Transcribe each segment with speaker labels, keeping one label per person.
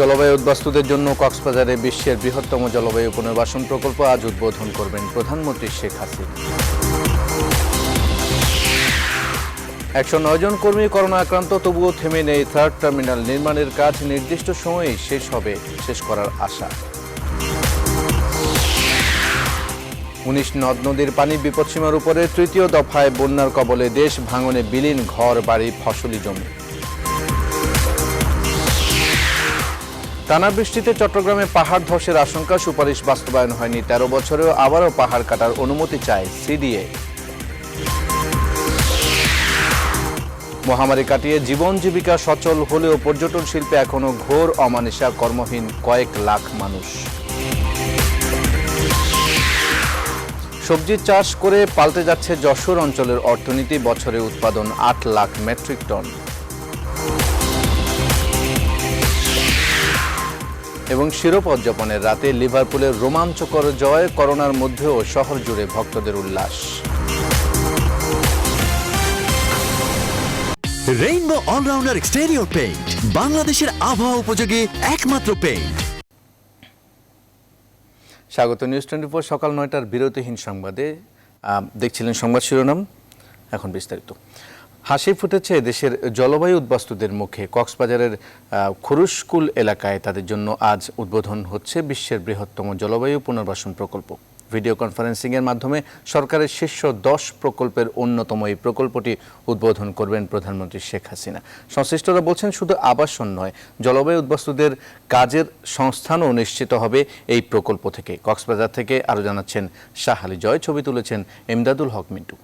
Speaker 1: জলবায়ু উদ্বাস্তুদের জন্য কক্সবাজারে বিশ্বের বৃহত্তম জলবায়ু পুনর্বাসন প্রকল্প আজ উদ্বোধন করবেন প্রধানমন্ত্রী শেখ হাসিনা। 109 জন কর্মী করোনা আক্রান্ত, তবুও থেমে নেই থার্ড টার্মিনাল নির্মাণের কাজ। নির্দিষ্ট সময়েই শেষ করার আশা। 19 নদ নদীর পানি বিপদসীমার উপরে, তৃতীয় দফায় বন্যার কবলে দেশ, ভাঙনে বিলীন ঘর বাড়ি ফসলি জমি। টানা বৃষ্টিতে চট্টগ্রামে পাহাড় ধসের আশঙ্কা, সুপারিশ বাস্তবায়ন হয়নি 13 বছরেও আবারও পাহাড় কাটার অনুমতি চায় সিডিএ। মহামারী কাটিয়ে জীবন জীবিকা সচল হলেও পর্যটন শিল্পে এখনো ঘোর অমানিসা, কর্মহীন কয়েক লাখ মানুষ। সবজি চাষ করে পাল্টে যাচ্ছে যশোর অঞ্চলের অর্থনীতি, বছরে উৎপাদন 8 লাখ মেট্রিক টন। এবং শিরোপা উদযাপনের রাতে লিভারপুলের রোমাঞ্চকর জয়, করোনার মধ্যেও শহর জুড়ে ভক্তদের উল্লাস।
Speaker 2: রেইনবো অলরাউন্ডার এক্সটেরিয়র পেইন্ট, বাংলাদেশের আবহাওয়া উপযোগী একমাত্র পেইন্ট।
Speaker 1: স্বাগত নিউজ 24 সকাল 9টার বিরতিহীন সংবাদে। দেখছিলেন সংবাদ শিরোনাম, এখন বিস্তারিত। হাসি ফুটেছে দেশের জলবায়ু উদ্বাস্তুদের মুখে। কক্সবাজারের খুরুশকুল এলাকায় তাদের জন্য আজ উদ্বোধন হচ্ছে বিশ্বের বৃহত্তম জলবায়ু পুনর্বাসন প্রকল্প। ভিডিও কনফারেন্সিংয়ের মাধ্যমে সরকারের শীর্ষ 10 প্রকল্পের অন্যতম এই প্রকল্পটি উদ্বোধন করবেন প্রধানমন্ত্রী শেখ হাসিনা। সংশ্লিষ্টরা বলছেন, শুধু আবাসন নয়, জলবায়ু উদ্বাস্তুদের কাজের সংস্থানও নিশ্চিত হবে এই প্রকল্প থেকে। কক্সবাজার থেকে আরও জানাচ্ছেন শাহ আলী জয়, ছবি তুলেছেন এমদাদুল হক মিন্টু।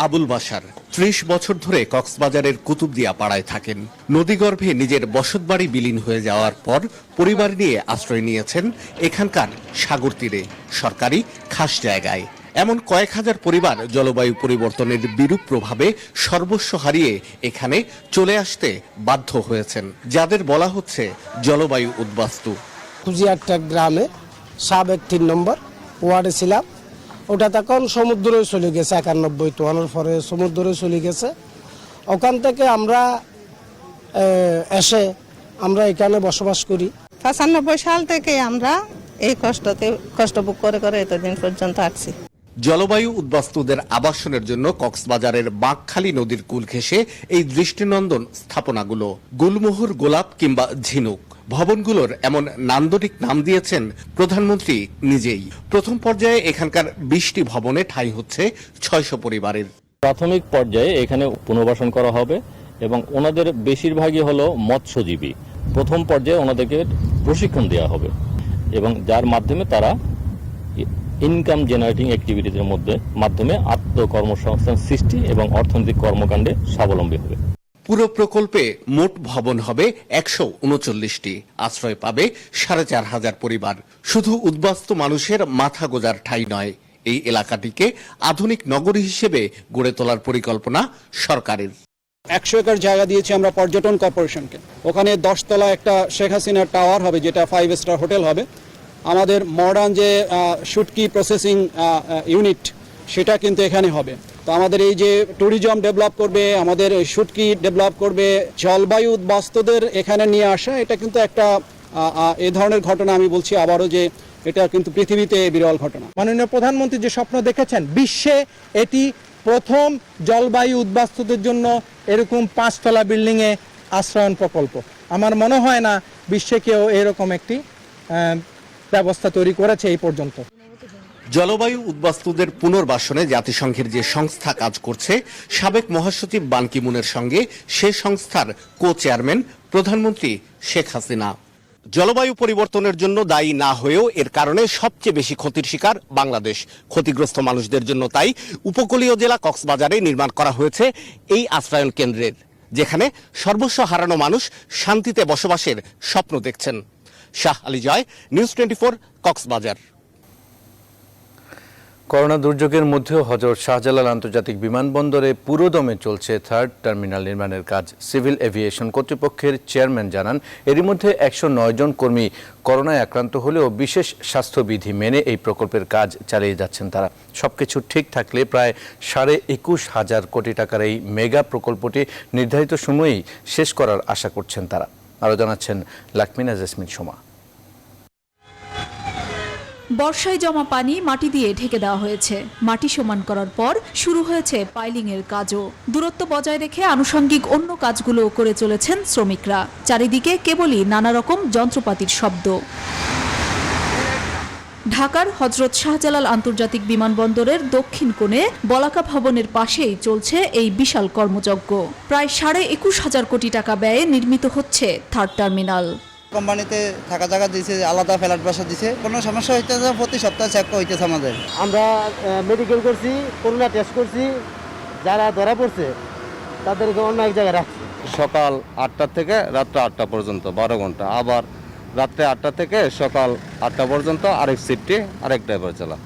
Speaker 3: আবুল বাশার 30 বছর ধরে কক্সবাজারের কুতুবদিয়া পাড়ায় থাকেন। নদীগর্ভে নিজের বসতবাড়ি বিলীন হয়ে যাওয়ার পর পরিবার নিয়ে আশ্রয় নিয়েছেন এখানকার সাগর তীরে সরকারি খাস জায়গায়। এমন কয়েক হাজার পরিবার জলবায়ু পরিবর্তনের বিরূপ প্রভাবে সর্বস্ব হারিয়ে এখানে চলে আসতে বাধ্য হয়েছেন, যাদের বলা হচ্ছে জলবায়ু উদ্বাস্তু।
Speaker 4: কুজিয়ারটা গ্রামে সাবেক 3 নম্বর ওয়ার্ডে ছিলাম। ওটা তখন সমুদ্রে চলে গেছে, 91 তোয়ানোর পরে সমুদ্রে চলে গেছে। ওখান থেকে আমরা আমরা এখানে বসবাস করি।
Speaker 5: 95 সাল থেকে আমরা এই কষ্ট ভোগ করে করে এতদিন পর্যন্ত আসছি।
Speaker 3: জলবায়ু উদ্বাস্তুদের আবাসনের জন্য কক্সবাজারের বাঁকখালী নদীর কূল ঘেঁষে এই দৃষ্টিনন্দন স্থাপনাগুলো। গুলমোহর, গোলাপ কিংবা ঝিনুক, ভবনগুলোর এমন নান্দনিক নাম দিয়েছেন প্রধানমন্ত্রী নিজেই। প্রথম পর্যায়ে এখানকার 20টি ভবনে ঠাঁই হচ্ছে 600 পরিবারের।
Speaker 6: প্রাথমিক পর্যায়ে এখানে পুনর্বাসন করা হবে এবং ওনাদের বেশিরভাগই হলো মৎস্যজীবী। প্রথম পর্যায়ে ওনাদেরকে প্রশিক্ষণ দেওয়া হবে এবং যার মাধ্যমে তারা ইনকাম জেনারেটিং অ্যাক্টিভিটিজের মাধ্যমে আত্মকর্মসংস্থান সৃষ্টি এবং অর্থনৈতিক কর্মকাণ্ডে স্বাবলম্বী হবে।
Speaker 3: পুরো প্রকল্পে মোট ভবন হবে 139টি, আশ্রয় পাবে 4500 পরিবার। শুধু উদ্বাস্তু মানুষের মাথা গোজার ঠাঁই নয়, এই এলাকাটিকে আধুনিক নগরী হিসেবে গড়ে তোলার পরিকল্পনা সরকারের।
Speaker 7: 100 একর জায়গা দিয়েছি আমরা পর্যটন কর্পোরেশনকে। ওখানে 10 তলা একটা শেখ হাসিনা টাওয়ার হবে, যেটা 5 স্টার হোটেল হবে। আমাদের মডার্ন যে শুটকি প্রসেসিং ইউনিট, সেটা কিন্তু এখানে হবে। তো আমাদের এই যে ট্যুরিজম ডেভেলপ করবে, আমাদের শুটকি ডেভেলপ করবে, জলবায়ু উদ্বাস্তুদের এখানে নিয়ে আসা, এটা কিন্তু একটা এই ধরনের ঘটনা। আমি বলছি আবারও যে এটা কিন্তু পৃথিবীতে বিরল ঘটনা।
Speaker 8: মাননীয় প্রধানমন্ত্রী যে স্বপ্ন দেখেছেন, বিশ্বে এটি প্রথম জলবায়ু উদ্বাস্তুদের জন্য এরকম 5 তলা বিল্ডিংয়ে আশ্রয়ন প্রকল্প। আমার মনে হয় না বিশ্বে কেউ এরকম একটি ব্যবস্থা তৈরি করেছে এই পর্যন্ত।
Speaker 3: জলবায়ু উদ্বাস্তুদের পুনর্বাসনে জাতিসংঘের যে সংস্থা কাজ করছে, সাবেক মহাসচিব বান কি মুনের সঙ্গে সে সংস্থার কো-চেয়ারম্যান প্রধানমন্ত্রী শেখ হাসিনা। জলবায়ু পরিবর্তনের জন্য দায়ী না হয়েও এর কারণে সবচেয়ে বেশি ক্ষতির শিকার বাংলাদেশ। ক্ষতিগ্রস্ত মানুষদের জন্য তাই উপকূলীয় জেলা কক্সবাজারে নির্মাণ করা হয়েছে এই আশ্রয়ন কেন্দ্রের, যেখানে সর্বস্ব হারানো মানুষ শান্তিতে বসবাসের স্বপ্ন দেখছেন। শাহ আলী জয়, নিউজ 24, কক্সবাজার।
Speaker 1: করোনা দুর্যোগের মধ্যেও হযরত শাহজালাল আন্তর্জাতিক বিমানবন্দরে পুরোদমে চলছে থার্ড টার্মিনাল নির্মাণের কাজ। সিভিল এভিয়েশন কর্তৃপক্ষের চেয়ারম্যান জানান, এরই মধ্যে 109 জন কর্মী করোনায় আক্রান্ত হলেও বিশেষ স্বাস্থ্যবিধি মেনে এই প্রকল্পের কাজ চালিয়ে যাচ্ছেন তারা। সবকিছু ঠিক থাকলে প্রায় 21,500 কোটি টাকার এই মেগা প্রকল্পটি নির্ধারিত সময়েই শেষ করার আশা করছেন তারা। আরও জানাচ্ছেন লাকমিনা জেসমিন সোমা।
Speaker 9: বর্ষায় জমা পানি মাটি দিয়ে ঢেকে দেওয়া হয়েছে। মাটি সমান করার পর শুরু হয়েছে পাইলিং এর কাজও। দূরত্ব বজায় রেখে আনুষঙ্গিক অন্য কাজগুলো করে চলেছেন শ্রমিকরা। চারিদিকে কেবলই নানা রকম যন্ত্রপাতির শব্দ। ঢাকার হযরত শাহজালাল আন্তর্জাতিক বিমানবন্দরের দক্ষিণ কোণে বলাকা ভবনের পাশেই চলছে এই বিশাল কর্মযজ্ঞ। প্রায় 21,500 কোটি টাকা ব্যয়ে নির্মিত হচ্ছে থার্ড টার্মিনাল।
Speaker 10: কোম্পানিতে থাকা জায়গা দিয়েছে, আলাদা ফ্ল্যাট বাসা দিয়েছে। কোনো সমস্যা হইতেছে প্রতি সপ্তাহে চেক হইতেছে আমাদের।
Speaker 11: আমরা মেডিকেল করছি, করোনা টেস্ট করছি, যারা ধরা পড়ছে তাদেরকে অন্য এক জায়গায় রাখছি।
Speaker 12: সকাল 8টা থেকে রাত্র 8টা পর্যন্ত 12 ঘন্টা, আবার রাত্রে 8টা থেকে সকাল 8টা পর্যন্ত আরেক শিফটে আরেক ড্রাইভার চালা।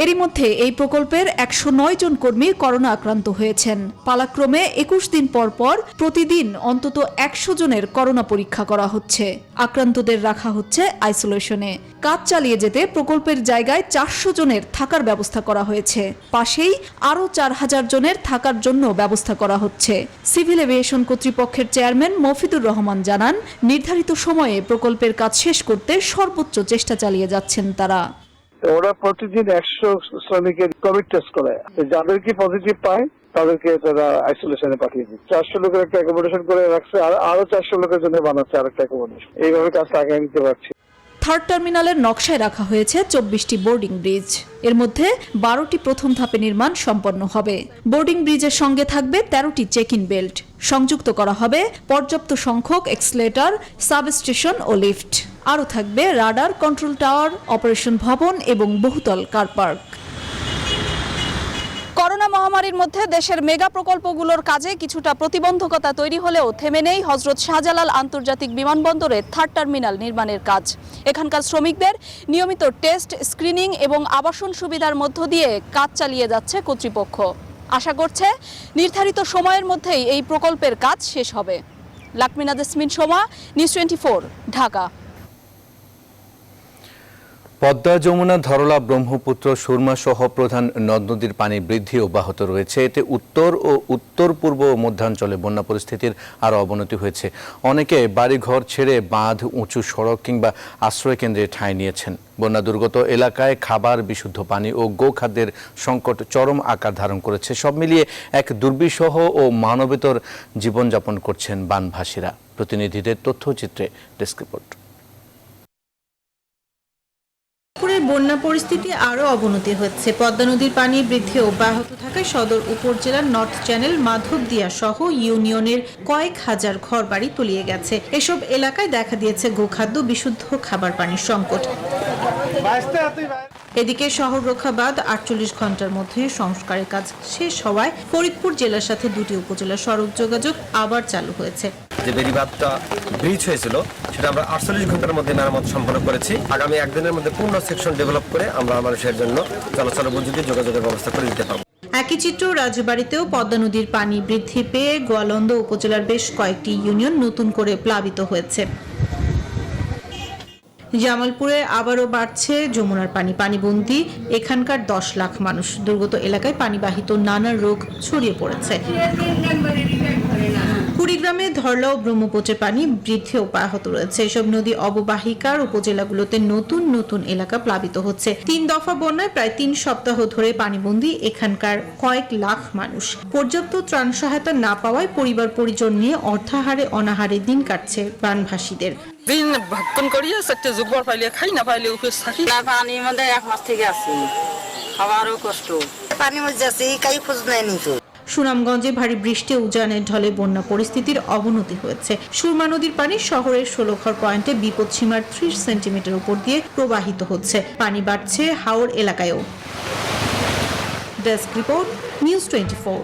Speaker 9: এরই মধ্যে এই প্রকল্পের 109 জন কর্মী করোনা আক্রান্ত হয়েছেন। পালাক্রমে 21 দিন পর পর প্রতিদিন অন্তত 100 জনের করোনা পরীক্ষা করা হচ্ছে। আক্রান্তদের রাখা হচ্ছে আইসোলেশনে। কাজ চালিয়ে যেতে প্রকল্পের জায়গায় 400 জনের থাকার ব্যবস্থা করা হয়েছে। পাশেই আরও 4000 জনের থাকার জন্য ব্যবস্থা করা হচ্ছে। সিভিল এভিয়েশন কর্তৃপক্ষের চেয়ারম্যান মফিদুর রহমান জানান, নির্ধারিত সময়ে প্রকল্পের কাজ শেষ করতে সর্বোচ্চ চেষ্টা চালিয়ে যাচ্ছেন তারা।
Speaker 13: ওরা প্রতিদিন 100 শ্রমিকের কোভিড টেস্ট করে, যাদেরকে পজিটিভ পায় তাদেরকে তারা আইসোলেশনে পাঠিয়ে দিচ্ছে। 400 লোকের একটা অ্যাকোমোডেশন করে রাখছে, আর আরো 400 লোকের জন্য বানাচ্ছে আরেকটা অ্যাকোমোডেশন। এইভাবে কাজটা আগায় নিতে পারছি।
Speaker 9: থার্ড টার্মিনালের নকশায় রাখা হয়েছে 24টি বোর্ডিং ব্রিজ। এর মধ্যে 12টি প্রথম ধাপে নির্মাণ সম্পন্ন হবে। বোর্ডিং ব্রিজের সঙ্গে থাকবে 13টি চেক ইন বেল্ট। সংযুক্ত করা হবে পর্যাপ্ত সংখ্যক এক্সেলেটর, সাবস্টেশন ও লিফট। আরও থাকবে রাডার, কন্ট্রোল টাওয়ার, অপারেশন ভবন এবং বহুতল কার পার্ক। করোনা মহামারীর মধ্যে দেশের মেগা প্রকল্পগুলোর কাজে কিছুটা প্রতিবন্ধকতা তৈরি হলেও থেমে নেই হযরত শাহজালাল আন্তর্জাতিক বিমানবন্দরে থার্ড টার্মিনাল নির্মাণের কাজ। এখানকার শ্রমিকদের নিয়মিত টেস্ট, স্ক্রিনিং এবং আবাসন সুবিধার মধ্য দিয়ে কাজ চালিয়ে যাচ্ছে কর্তৃপক্ষ। আশা করছে নির্ধারিত সময়ের মধ্যেই এই প্রকল্পের কাজ শেষ হবে। লাকমিনা জেসমিন সোমা, নিউজ 24, ঢাকা।
Speaker 1: পদ্মা, যমুনা, ধরলা, ব্রহ্মপুত্র, সুরমা সহ প্রধান নদ নদীর পানি বৃদ্ধি অব্যাহত রয়েছে। এতে উত্তর ও উত্তর পূর্ব ও মধ্যাঞ্চলে বন্যা পরিস্থিতির আরও অবনতি হয়েছে। অনেকে বাড়িঘর ছেড়ে বাঁধ, উঁচু সড়ক কিংবা আশ্রয় কেন্দ্রে ঠাঁই নিয়েছেন। বন্যা দুর্গত এলাকায় খাবার, বিশুদ্ধ পানি ও গোখাদ্যের সংকট চরম আকার ধারণ করেছে। সব মিলিয়ে এক দুর্বিষহ ও মানবেতর জীবনযাপন করছেন বানভাসীরা। প্রতিনিধিদের তথ্যচিত্রে ডেস্ক রিপোর্ট।
Speaker 14: বন্যা পরিস্থিতি আরও অবনতি হচ্ছে। পদ্মা নদীর পানি বৃদ্ধি অব্যাহত থাকায় সদর উপজেলার নর্থ চ্যানেল, মাধবদিয়া সহ ইউনিয়নের কয়েক হাজার ঘরবাড়ি তলিয়ে গেছে। এসব এলাকায় দেখা দিয়েছে গোখাদ্য, বিশুদ্ধ খাবার পানির সংকট। এদিকে শহর রক্ষা বাঁধ 48 ঘন্টার মধ্যে সংস্কারের কাজ শেষ হওয়ায় ফরিদপুর জেলার সাথে দুটি উপজেলার সড়ক যোগাযোগ আবার চালু হয়েছে।
Speaker 15: যে বেড়িবাঁধটা ব্রিজ হয়েছিল সেটা আমরা 48 ঘন্টার মধ্যে মেরামত সম্পন্ন করেছি। আগামী একদিনের মধ্যে পূর্ণ সেকশন ডেভেলপ করে আমরা মানুষের জন্য চলাচল উপযোগী যোগাযোগের ব্যবস্থা করে দিতে পারবো।
Speaker 14: একই চিত্র রাজবাড়ীতেও। পদ্মা নদীর পানি বৃদ্ধি পেয়ে গোয়ালন্দ উপজেলার বেশ কয়েকটি ইউনিয়ন নতুন করে প্লাবিত হয়েছে। জামালপুরে আবারও বাড়ছে যমুনার পানি। পানিবন্দী এখানকার 10 লাখ মানুষ। দুর্গত এলাকায় পানিবাহিত নানা রোগ ছড়িয়ে পড়েছে। কুড়িগ্রামে ধরলা ও ব্রহ্মপুত্রের পানি বৃদ্ধি অব্যাহত রয়েছে। এসব নদী অববাহিকার উপজেলাগুলোতে নতুন নতুন এলাকা প্লাবিত হচ্ছে। 3 দফা বন্যায় প্রায় 3 সপ্তাহ ধরে পানিবন্দী এখানকার কয়েক লাখ মানুষ। পর্যাপ্ত ত্রাণ সহায়তা না পাওয়ায় পরিবার পরিজন নিয়ে অর্থাহারে অনাহারে দিন কাটছে বানভাসীদের।
Speaker 16: দিন ভক্ষণ করিয়ে একটা জুগবার পাইলে খাই, না পাইলে উপেস থাকি।
Speaker 17: না, পানির মধ্যে 1 মাস থেকে আছি, খাওয়ারও কষ্ট। পানির মধ্যে আছি, কাই খোঁজ নেয়নি তো।
Speaker 14: সুনামগঞ্জে ভারী বৃষ্টি উজানের ঢলে বন্যা পরিস্থিতির অবনতি হয়েছে। সুরমা নদীর পানি শহরের 16ঘর পয়েন্টে বিপদসীমার 30 সেন্টিমিটার উপর দিয়ে প্রবাহিত হচ্ছে। পানি বাড়ছে হাওড় এলাকায়ও। Desk report, news 24।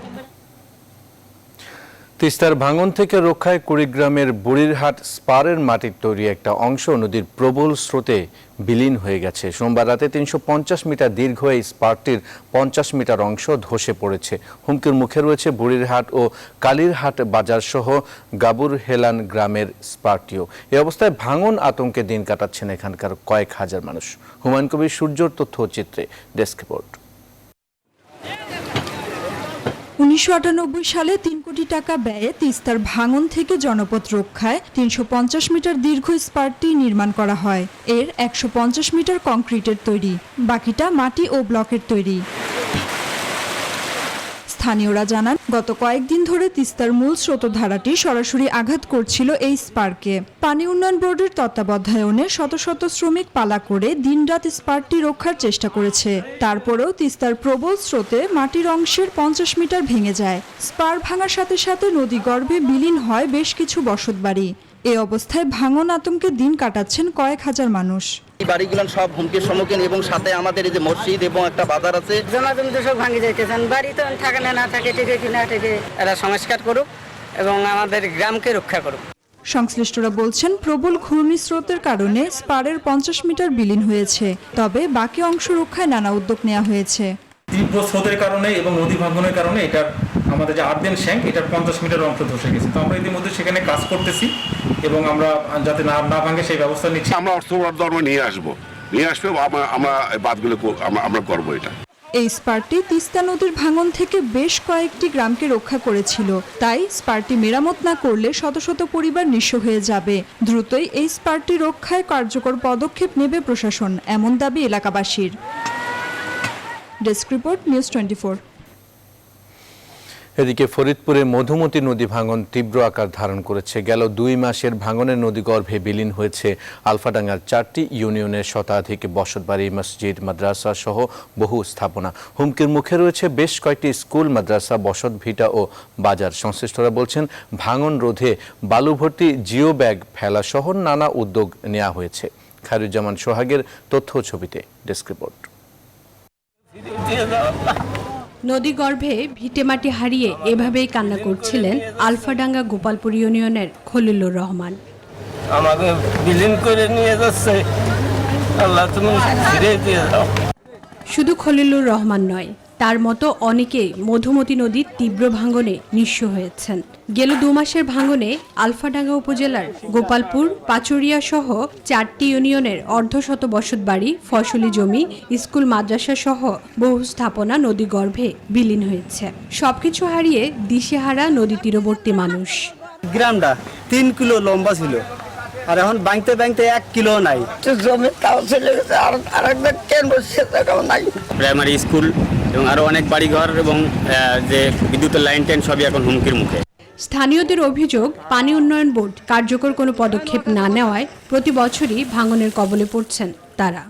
Speaker 1: তিস্তার ভাঙন থেকে রক্ষায় কুড়িগ্রামের বুড়িরহাট স্পারের মাটির তৈরি একটা অংশ নদীর প্রবল স্রোতে বিলীন হয়ে গেছে। সোমবার রাতে ৩৫০ মিটার দীর্ঘ এই স্পারটির ৫০ মিটার অংশ ধসে পড়েছে। হুমকির মুখে রয়েছে বুড়িরহাট ও কালীরহাট বাজার সহ গাবুর হেলান গ্রামের স্পারটিও। এই অবস্থায় ভাঙন আতঙ্কে দিন কাটাচ্ছেন এখানকার কয়েক হাজার মানুষ। হুমায়ুন কবির সূর্যর তথ্যচিত্রে ডেস্ক রিপোর্ট।
Speaker 9: ১৯৯৮ সালে ৩ কোটি টাকা ব্যয়ে তিস্তার ভাঙন থেকে জনপদ রক্ষায় ৩৫০ মিটার দীর্ঘ স্পারটি নির্মাণ করা হয়। এর ১৫০ মিটার কংক্রিটের তৈরি, বাকিটা মাটি ও ব্লকের তৈরি। স্থানীয়রা জানান, গত কয়েকদিন ধরে তিস্তার মূল স্রোতধারাটি সরাসরি আঘাত করছিল এই স্পারকে। পানি উন্নয়ন বোর্ডের তত্ত্বাবধায়নে শত শত শ্রমিক পালা করে দিনরাত স্পারটি রক্ষার চেষ্টা করেছে। তারপরেও তিস্তার প্রবল স্রোতে মাটির অংশের ৫০ মিটার ভেঙে যায়। স্পার ভাঙার সাথে সাথে নদী গর্ভে বিলীন হয় বেশ কিছু বসতবাড়ি। এ অবস্থায় ভাঙন আতঙ্কে দিন কাটাচ্ছেন কয়েক হাজার মানুষ।
Speaker 11: এই বাড়িগুলো সব হুমকির সম্মুখীন এবং সাথে আমাদের এই যে মসজিদ এবং একটা বাজার আছে,
Speaker 17: জমাজম তো সব ভাঙে যাইতেছেন। বাড়ি তো থাকে না থাকে, টেকে কি না টেকে,
Speaker 11: এরা সংস্কার করুক এবং আমাদের গ্রামকে রক্ষা করুক।
Speaker 9: সংশ্লিষ্টরা বলছেন, প্রবল ঘূর্ণিস্রোতের কারণে স্পারের ৫০ মিটার বিলীন হয়েছে, তবে বাকি অংশ রক্ষায় নানা উদ্যোগ নেওয়া হয়েছে।
Speaker 18: তীব্র স্রোতের কারণে এবং নদী ভাঙনের কারণে এটার আমাদের যে আর্দেন শ্যাঙ্ক এটার ৫০ মিটার অংশ ধসে গেছে। তো আমরা ইতিমধ্যে সেখানে কাজ করতেছি এবং আমরা যাতে না ভাঙে সেই ব্যবস্থা নিচ্ছি।
Speaker 19: আমরা অর্থ ধর্ম নিয়ে আসবো আমরা বাদগুলো আমরা করবো। এটা
Speaker 9: এই স্পারটি তিস্তা নদীর ভাঙন থেকে বেশ কয়েকটি গ্রামকে রক্ষা করেছিল। তাই স্পারটি মেরামত না করলে শত শত পরিবার নিঃস্ব হয়ে যাবে। দ্রুতই এই স্পারটি রক্ষায় কার্যকর পদক্ষেপ নেবে প্রশাসন, এমন দাবি এলাকাবাসীর। Desk report, news 24।
Speaker 1: এদিকে ফরিদপুরে মধুমতি নদী ভাঙন তীব্র আকার ধারণ করেছে। গেল ২ মাসের ভাঙনের নদীগর্ভে বিলীন হয়েছে আলফাডাঙ্গার ৪টি ইউনিয়নের শতাধিক বসতবাড়ি, মসজিদ, মাদ্রাসা সহ বহু স্থাপনা। হুমকির মুখে রয়েছে বেশ কয়েকটি স্কুল, মাদ্রাসা, বসত ভিটা ও বাজার। সংশ্লিষ্টরা বলছেন, ভাঙন রোধে বালু ভর্তি জিও ব্যাগ ফেলা সহ নানা উদ্যোগ নেওয়া হয়েছে। খায়রুজ্জামান সোহাগের তথ্য ছবিতে ডেস্ক রিপোর্ট।
Speaker 20: নদীগর্ভে ভিটেমাটি হারিয়ে এভাবেই কান্না করছিলেন আলফাডাঙ্গা গোপালপুর ইউনিয়নের খলিলুর রহমান।
Speaker 11: আমাকে বিলীন করে নিয়ে যাচ্ছে, আল্লাহ তুমি ফিরে দিয়ে দাও।
Speaker 20: শুধু খলিলুর রহমান নয়, তার মতো অনেকেই মধুমতি নদীর তীব্র ভাঙনে নিঃস্ব হয়েছেন। গেল ২ মাসের ভাঙনে আলফাডাঙ্গা উপজেলার গোপালপুর, পাচুরিয়া সহ ৪টি ইউনিয়নের অর্ধশত বসতবাড়ি, ফসলি জমি, স্কুল, মাদ্রাসা সহ বহু স্থাপনা নদীগর্ভে বিলীন হয়েছে। সবকিছু হারিয়ে দিশেহারা নদী তীরবর্তী মানুষ।
Speaker 11: গ্রামটা ৩ কিলো লম্বা ছিল, আর এখন বাঁধতে ১ কিলো নাই। জমি তাও চলে গেছে, আর একটা কেন্দ্র সেটাও নাই। প্রাইমারি স্কুল এবং আরো অনেক বাড়িঘর এবং যে বিদ্যুতের লাইন টেন সবই এখন হুমকির মুখে।
Speaker 20: স্থানীয়দের অভিযোগ, পানি উন্নয়ন বোর্ড কার্যকর কোনো পদক্ষেপ না নেওয়ায় প্রতি বছরই ভাঙনের কবলে পড়ছেন তারা।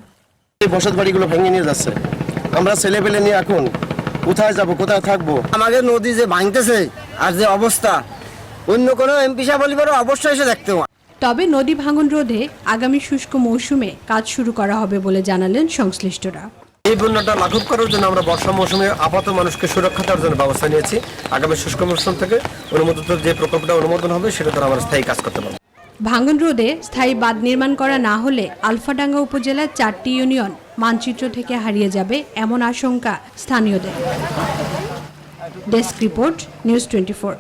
Speaker 11: এই বসত বাড়িগুলো ভেঙে নিয়ে যাচ্ছে, আমরা ছেলে পেলে নিয়ে এখন কোথায় যাব, কোথায় থাকবো? আমাদের নদী যে ভাঙতেছে আর যে অবস্থা, অন্য কোনো এমপি সাহেব বলিবার অবশ্যই এসে দেখতে হয়।
Speaker 20: তবে নদী ভাঙন রোধে আগামী শুষ্ক মৌসুমে কাজ শুরু করা হবে বলে জানালেন সংশ্লিষ্টরা।
Speaker 15: এই বন্যাটা লাঘব করার জন্য আমরা বর্ষা মৌসুমে আপাতত মানুষকে সুরক্ষা দেওয়ার জন্য ব্যবস্থা নিয়েছি। আগামী শুষ্ক মৌসুম থেকে অনুমোদিত যে প্রকল্পটা অনুমোদন হবে সেটা দ্বারা আমরা স্থায়ী কাজ করতে পারবো।
Speaker 20: ভাঙন রোধে স্থায়ী বাঁধ নির্মাণ করা না হলে আলফাডাঙ্গা উপজেলার ৪টি ইউনিয়ন মানচিত্র থেকে হারিয়ে যাবে, এমন আশঙ্কা স্থানীয়দের। Desk report, news 24।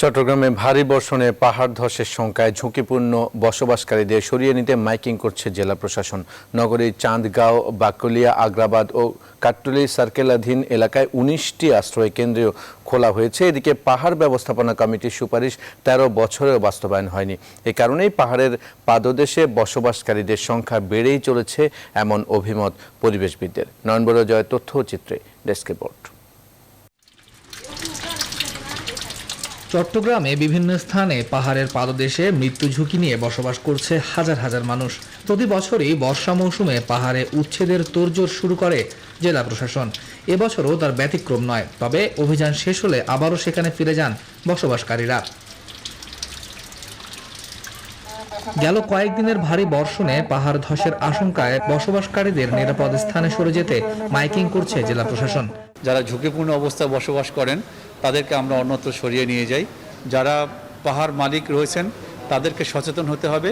Speaker 1: চট্টগ্রামে ভারী বর্ষণে পাহাড় ধসের শঙ্কায় ঝুঁকিপূর্ণ বসবাসকারীদের সরিয়ে নিতে মাইকিং করছে জেলা প্রশাসন। নগরীর চাঁদগাঁও, বাকলিয়া, আগ্রাবাদ ও কাট্টুলি সার্কেলাধীন এলাকায় ১৯টি আশ্রয় কেন্দ্র খোলা হয়েছে। এদিকে পাহাড় ব্যবস্থাপনা কমিটির সুপারিশ ১৩ বছরেও বাস্তবায়ন হয়নি। এ কারণেই পাহাড়ের পাদদেশে বসবাসকারীদের সংখ্যা বেড়েই চলেছে, এমন অভিমত পরিবেশবিদদের। নয়নবর জয়ের তথ্যচিত্রে ডেস্ক রিপোর্ট।
Speaker 21: চট্টগ্রামে বিভিন্ন স্থানে পাহাড়ের পাদদেশে মৃত্যু ঝুঁকি নিয়ে বসবাস করছে হাজার হাজার মানুষ। প্রতি বছরই বর্ষা মৌসুমে পাহাড়ে উচ্ছেদের তোড়জোড় শুরু করে জেলা প্রশাসন। এবছরও তার ব্যতিক্রম নয়, তবে অভিযান শেষ হলে আবারও সেখানে ফিরে যান বসবাসকারীরা। গেল কয়েকদিনের ভারী বর্ষণে পাহাড় ধসের আশঙ্কায় বসবাসকারীদের নিরাপদ স্থানে সরে যেতে মাইকিং করছে জেলা প্রশাসন।
Speaker 2: যারা ঝুঁকিপূর্ণ অবস্থায় বসবাস করেন তাদেরকে আমরা অন্যত্র সরিয়ে নিয়ে যাই। যারা পাহাড় মালিক রয়েছেন তাদেরকে সচেতন হতে হবে,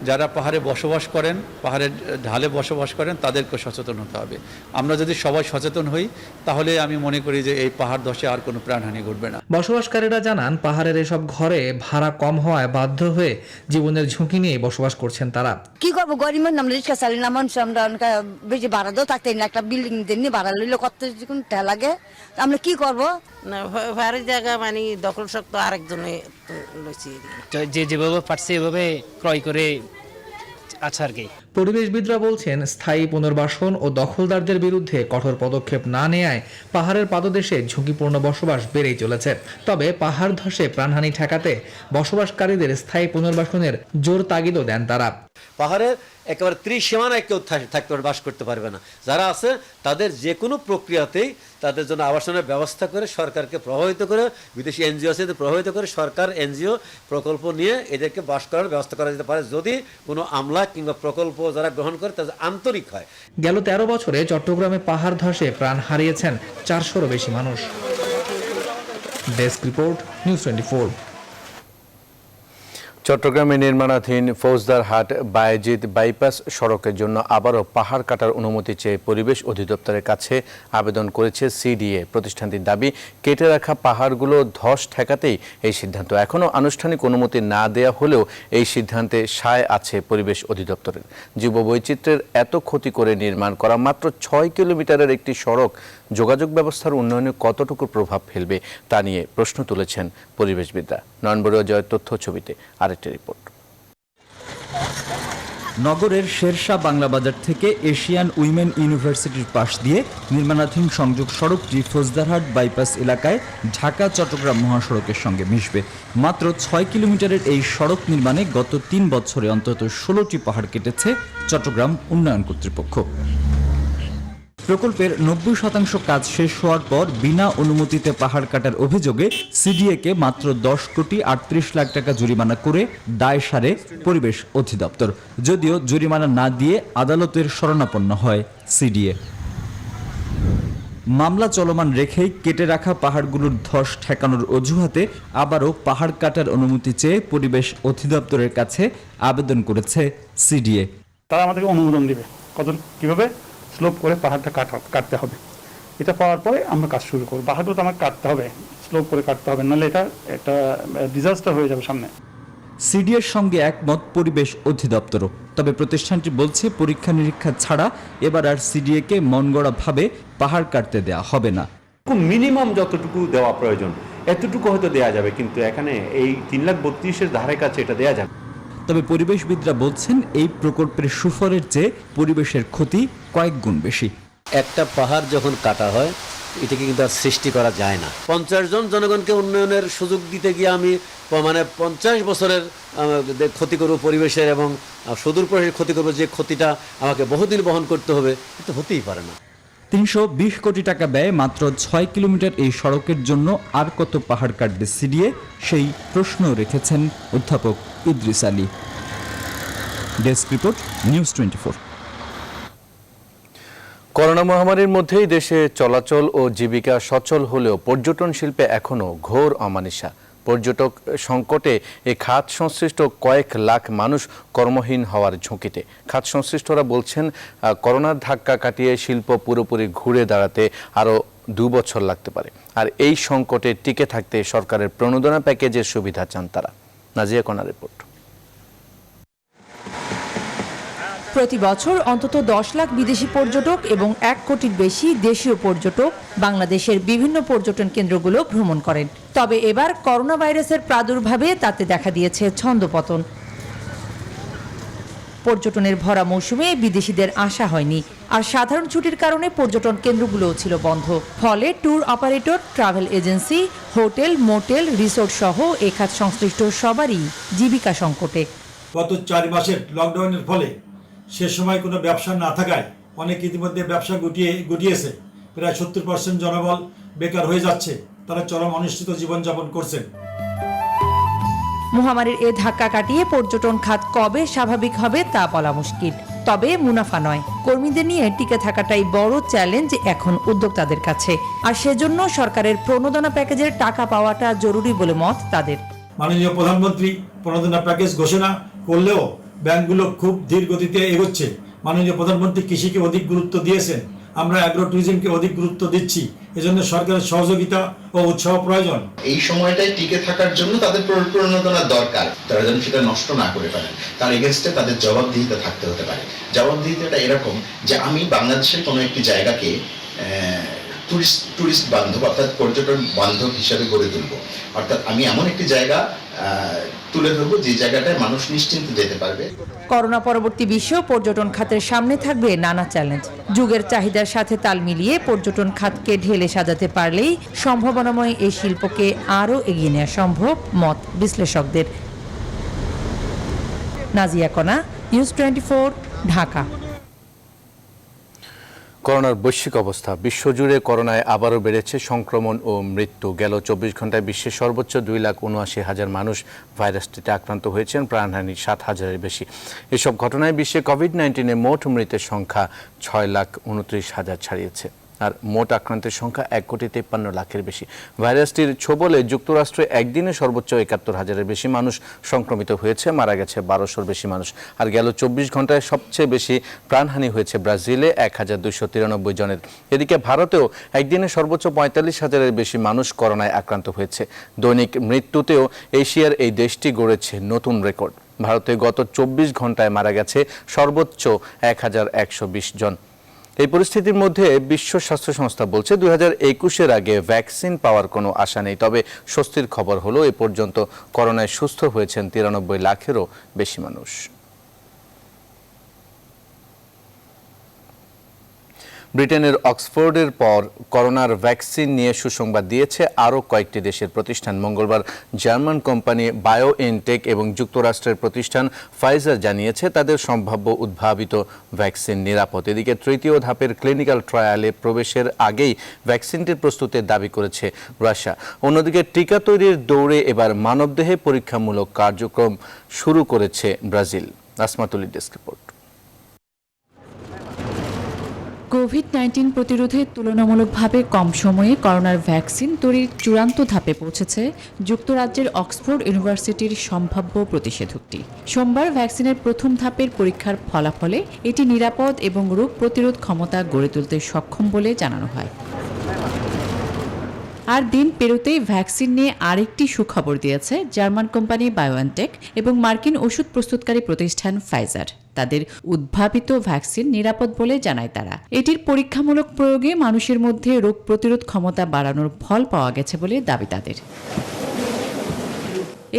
Speaker 2: যারা পাহাড়ে বসবাস করেন, পাহাড়ের ঢালে বসবাস করেন তাদেরকে সচেতন হতে হবে। আমরা যদি সবাই সচেতন হই তাহলে আমি মনে করি যে এই পাহাড় ধসে আর কোনো প্রাণহানি ঘটবে না।
Speaker 21: বসবাসকারীরা জানান পাহাড়ের এসব ঘরে ভাড়া কম হওয়ায় বাধ্য হয়ে জীবনের ঝুঁকি নিয়ে বসবাস করছেন তারা।
Speaker 17: কি করবো, গরিব মানুষ, আমরা রিক্সা চালি না, মানুষ আমরা বেশি ভাড়া দেও থাকতে না, একটা বিল্ডিং দিনই ভাড়া লইলে কত লাগে, আমরা কি করবো
Speaker 16: না ভারী জায়গা মানে দখল শক্ত আরেকজনে লইছি,
Speaker 11: যে যেভাবে পারছে এভাবে ক্রয় করে আছে আর কি।
Speaker 21: পরিবেশবিদরা বলছেন স্থায়ী পুনর্বাসন ও দখলদারদের বিরুদ্ধে কঠোর পদক্ষেপ না নেয়ায় পাহাড়ের পাদদেশে ঝুঁকিপূর্ণ বসবাস বেড়েই চলেছে। তবে পাহাড় ধসে প্রাণহানি ঠেকাতে বসবাসকারীদের স্থায়ী পুনর্বাসনের জোর তাগিদও দেন তারা।
Speaker 11: পাহাড়ের একেবারে ত্রিসীমানায় কেউ থাকতে পারে, বাস করতে পারবে না। যারা আছে তাদের যে কোনো প্রক্রিয়াতেই তাদের জন্য আবাসনের ব্যবস্থা করে সরকারকে প্রভাবিত করে, বিদেশি এনজিও আছে প্রভাবিত করে সরকার এনজিও প্রকল্প নিয়ে এদেরকে বাস করার ব্যবস্থা করা যেতে পারে, যদি কোনো আমলা কিংবা প্রকল্প যারা গ্রহণ করে তাদের আন্তরিক হয়।
Speaker 21: গেল 13 বছরে চট্টগ্রামে পাহাড় ধসে প্রাণ হারিয়েছেন 400-রও বেশি মানুষ। Desk report, news 24।
Speaker 1: চট্টগ্রামে নির্মাণাধীন ফৌজদারহাট বায়েজিদ বাইপাস সড়কের জন্য আবারও পাহাড় কাটার অনুমতি চেয়ে পরিবেশ অধিদপ্তরের কাছে আবেদন করেছে সিডিএ। প্রতিষ্ঠানটির দাবি, কেটে রাখা পাহাড়গুলো ধস ঠেকাতেই এই সিদ্ধান্ত। এখনও আনুষ্ঠানিক অনুমতি না দেয়া হলেও এই সিদ্ধান্তে সায় আছে পরিবেশ অধিদপ্তরের। জীববৈচিত্র্যের এত ক্ষতি করে নির্মাণ করা মাত্র 6 কিলোমিটারের একটি সড়ক যোগাযোগ ব্যবস্থার উন্নয়নে কতটুকু প্রভাব ফেলবে তা নিয়ে প্রশ্ন তুলেছেন পরিবেশবিদরা। নয়নবরীয় জয়ের তথ্য ছবিতে আরেকটি রিপোর্ট।
Speaker 22: নগরের শেরশাহ বাংলা বাজার থেকে এশিয়ান উইমেন ইউনিভার্সিটির পাশ দিয়ে নির্মাণাধীন সংযোগ সড়কটি ফৌজদারহাট বাইপাস এলাকায় ঢাকা চট্টগ্রাম মহাসড়কের সঙ্গে মিশবে। মাত্র 6 কিলোমিটারের এই সড়ক নির্মাণে গত 3 বছরে অন্তত 16টি পাহাড় কেটেছে চট্টগ্রাম উন্নয়ন কর্তৃপক্ষ। প্রকল্পের 90% কাজ শেষ হওয়ার পর বিনা অনুমতিতে পাহাড় কাটার অভিযোগে সিডিএকে মাত্র 10 কোটি 38 লাখ টাকা জরিমানা করে দায় সারে পরিবেশ অধিদপ্তর। যদিও জরিমানা না দিয়ে আদালতের শরণাপন্ন হয় সিডিএ। মামলা চলমান রেখেই কেটে রাখা পাহাড়গুলোর ধস ঠেকানোর অজুহাতে আবারও পাহাড় কাটার অনুমতি চেয়ে পরিবেশ অধিদপ্তরের কাছে আবেদন করেছে সিডিএ।
Speaker 23: তারা আমাদেরকে অনুমোদন দেবে কিভাবে স্লোপ করে পাহাড়টা কাটতে হবে, এটা পাওয়ার পরে আমরা কাজ শুরু করব। পাহাড়গুলো তো আমাকে কাটতে হবে, স্লোপ করে কাটতে হবে, নাহলে এটা একটা ডিজাস্টার হয়ে যাবে সামনে।
Speaker 22: সিডিএর সঙ্গে একমত পরিবেশ অধিদপ্তরও। তবে প্রতিষ্ঠানটি বলছে পরীক্ষা নিরীক্ষা ছাড়া এবার আর সিডিএকে মনগড়াভাবে পাহাড় কাটতে দেওয়া হবে না।
Speaker 24: মিনিমাম যতটুকু দেওয়া প্রয়োজন এতটুকু হয়তো দেওয়া যাবে, কিন্তু এখানে এই 3,32,000-এর ধারে কাছে এটা দেওয়া যাবে।
Speaker 22: তবে পরিবেশবিদরা বলছেন এই প্রকল্পের সুফলের চেয়ে পরিবেশের ক্ষতি কয়েক গুণ বেশি।
Speaker 11: একটা পাহাড় যখন কাটা হয় এটাকে কিন্তু আর সৃষ্টি করা যায় না। 50 জন জনগণকে উন্নয়নের সুযোগ দিতে গিয়ে আমি 50 বছরের ক্ষতি করব পরিবেশের এবং সুদূর প্রসারের ক্ষতি করব, যে ক্ষতিটা আমাকে বহুদিন বহন করতে হবে, এটা হতেই পারে না।
Speaker 22: 320 কোটি টাকা ব্যয়ে মাত্র 6 কিলোমিটার এই সড়কের জন্য আর কত পাহাড় কাটবে সিডিএ, সেই প্রশ্ন রেখেছেন অধ্যাপক Idris Ali. Desk report, news 24।
Speaker 1: Corona মহামারীর মধ্যেই দেশে চলাচল ও জীবিকা সচল হলেও পর্যটন শিল্পে এখনও ঘোর অমানিসা। পর্যটক সংকটে এই খাত সংশ্লিষ্ট কয়েক লাখ মানুষ কর্মহীন হওয়ার ঝুঁকিতে। খাত সংশ্লিষ্টরা বলছেন, করোনার ধাক্কা কাটিয়ে শিল্প পুরোপুরি ঘুরে দাঁড়াতে আরও 2 বছর লাগতে পারে। আর এই সংকটে টিকে থাকতে সরকারের প্রণোদনা প্যাকেজের সুবিধা চান তারা। নাজিয়া কণার রিপোর্ট।
Speaker 25: প্রতি বছর অন্তত 10 লাখ বিদেশি পর্যটক এবং 1 কোটির বেশি দেশীয় পর্যটক বাংলাদেশের বিভিন্ন পর্যটন কেন্দ্রগুলো ভ্রমণ করেন। তবে এবার করোনা ভাইরাসের প্রাদুর্ভাবে তাতে দেখা দিয়েছে ছন্দপতন। পর্যটনের ভরা মৌসুমে বিদেশিদের আসা হয়নি, আর সাধারণ ছুটির কারণে পর্যটন কেন্দ্রগুলোও ছিল বন্ধ। ফলে tour operator, travel agency, hotel, motel, resort সহ এ খাত সংশ্লিষ্ট সবারই জীবিকা সংকটে।
Speaker 26: গত 4 মাসের লকডাউনের ফলে সে সময় কোনো ব্যবসা না থাকায় অনেক ইতিমধ্যে ব্যবসা গুটিয়েছে। প্রায় 70% জনবল বেকার হয়ে যাচ্ছে, তারা চরম অনিশ্চিত জীবনযাপন করছেন।
Speaker 25: মহামারীর এ ধাক্কা কাটিয়ে পর্যটন খাত কবে স্বাভাবিক হবে তা বলা মুশকিল। তবে মুনাফা নয়। কর্মীদের নিয়ে টিকে থাকাটাই বড় চ্যালেঞ্জ এখন উদ্যোক্তাদের কাছে, আর সেজন্য সরকারের প্রণোদনা প্যাকেজের টাকা পাওয়াটা জরুরি বলে মত তাদের।
Speaker 26: মাননীয় প্রধানমন্ত্রী প্রণোদনা প্যাকেজ ঘোষণা করলেও ব্যাংকগুলো খুব ধীর গতিতে এগোচ্ছে। মাননীয় প্রধানমন্ত্রী কৃষিকে অধিক গুরুত্ব দিয়েছেন, আমরা অ্যাগ্রো ট্যুরিজমকে অধিক গুরুত্ব দিচ্ছি। এজন্য সরকারের সহযোগিতা ও উৎসাহ প্রয়োজন।
Speaker 3: এই সময়টায় টিকে থাকার জন্য তাদের প্রণোদনার দরকার, তারা যেন সেটা নষ্ট না করে ফেলেন। তার এগেনস্টে তাদের জবাবদিহিতা থাকতে হতে পারে। জবাবদিহিতাটা এরকম যে আমি বাংলাদেশের কোনো একটি জায়গাকে টুরিস্ট বান্ধব অর্থাৎ পর্যটন বান্ধব হিসাবে গড়ে তুলব, অর্থাৎ আমি এমন একটি জায়গা তুলে ধরবো যে জায়গাটায় মানুষ নিশ্চিন্তে যেতে পারবে।
Speaker 25: করোনা পরবর্তী বিশ্বেও পর্যটন খাতের সামনে থাকবে নানা চ্যালেঞ্জ। যুগের চাহিদার সাথে তাল মিলিয়ে পর্যটন খাতকে ঢেলে সাজাতে পারলেই সম্ভাবনাময় এই শিল্পকে আরও এগিয়ে নেওয়া সম্ভব, মত বিশ্লেষকদের। নাজিয়া কণা, নিউজ 24, ঢাকা।
Speaker 1: করোনার বৈশ্বিক অবস্থা। বিশ্বজুড়ে করোনায় আবারও বেড়েছে সংক্রমণ ও মৃত্যু। গেল 24 ঘন্টায় বিশ্বের সর্বোচ্চ 2,79,000 মানুষ ভাইরাসটিতে আক্রান্ত হয়েছেন, প্রাণহানি 7,000-এর বেশি। এসব ঘটনায় বিশ্বে কোভিড-19-এ মোট মৃতের সংখ্যা 6,29,000 ছাড়িয়েছে, আর মোট আক্রান্তের সংখ্যা 1,53,00,000-এর বেশি। ভাইরাসটির ছোবলে যুক্তরাষ্ট্রে একদিনে সর্বোচ্চ 71,000-এর বেশি মানুষ সংক্রমিত হয়েছে, মারা গেছে 1200-র বেশি মানুষ। আর গেল 24 ঘন্টায় সবচেয়ে বেশি প্রাণহানি হয়েছে ব্রাজিলে 1,293 জনের। এদিকে ভারতেও একদিনে সর্বোচ্চ 45,000-এর বেশি মানুষ করোনায় আক্রান্ত হয়েছে। দৈনিক মৃত্যুতেও এশিয়ার এই দেশটি গড়েছে নতুন রেকর্ড। ভারতে গত 24 ঘন্টায় মারা গেছে সর্বোচ্চ 1,120 জন। এই পরিস্থিতির মধ্যে বিশ্ব স্বাস্থ্য সংস্থা বলছে 2021-এর আগে ভ্যাকসিন পাওয়ার কোনো আশা নেই। তবে স্বস্তির খবর হলো এ পর্যন্ত করোনায় সুস্থ হয়েছেন 93 লাখেরও বেশি মানুষ। ব্রিটেনের অক্সফোর্ডের পর করোনার ভ্যাকসিন নিয়ে সুসংবাদ দিয়েছে আরও কয়েকটি দেশের প্রতিষ্ঠান। মঙ্গলবার জার্মান কোম্পানি বায়োএনটেক এবং যুক্তরাষ্ট্রের প্রতিষ্ঠান ফাইজার জানিয়েছে তাদের সম্ভাব্য উদ্ভাবিত ভ্যাকসিন নিরাপদ। এদিকে তৃতীয় ধাপের ক্লিনিক্যাল ট্রায়ালে প্রবেশের আগেই ভ্যাকসিনটির প্রস্তুতির দাবি করেছে রাশিয়া। অন্যদিকে টিকা তৈরির দৌড়ে এবার মানবদেহে পরীক্ষামূলক কার্যক্রম শুরু করেছে ব্রাজিল। আসমাতুলির ডেস্ক রিপোর্ট।
Speaker 9: কোভিড-19 প্রতিরোধে তুলনামূলকভাবে কম সময়ে করোনার ভ্যাকসিন তৈরির চূড়ান্ত ধাপে পৌঁছেছে যুক্তরাজ্যের অক্সফোর্ড ইউনিভার্সিটির সম্ভাব্য প্রতিষেধকটি। সোমবার ভ্যাকসিনের প্রথম ধাপের পরীক্ষার ফলাফলে এটি নিরাপদ এবং রোগ প্রতিরোধ ক্ষমতা গড়ে তুলতে সক্ষম বলে জানানো হয়। আর দিন পেরোতেই ভ্যাকসিন নিয়ে আরেকটি সুখবর দিয়েছে জার্মান কোম্পানি বায়োএনটেক এবং মার্কিন ওষুধ প্রস্তুতকারী প্রতিষ্ঠান ফাইজার। তাদের উদ্ভাবিত ভ্যাকসিন নিরাপদ বলে জানায় তারা। এটির পরীক্ষামূলক প্রয়োগে মানুষের মধ্যে রোগ প্রতিরোধ ক্ষমতা বাড়ানোর ফল পাওয়া গেছে বলে দাবি তাদের।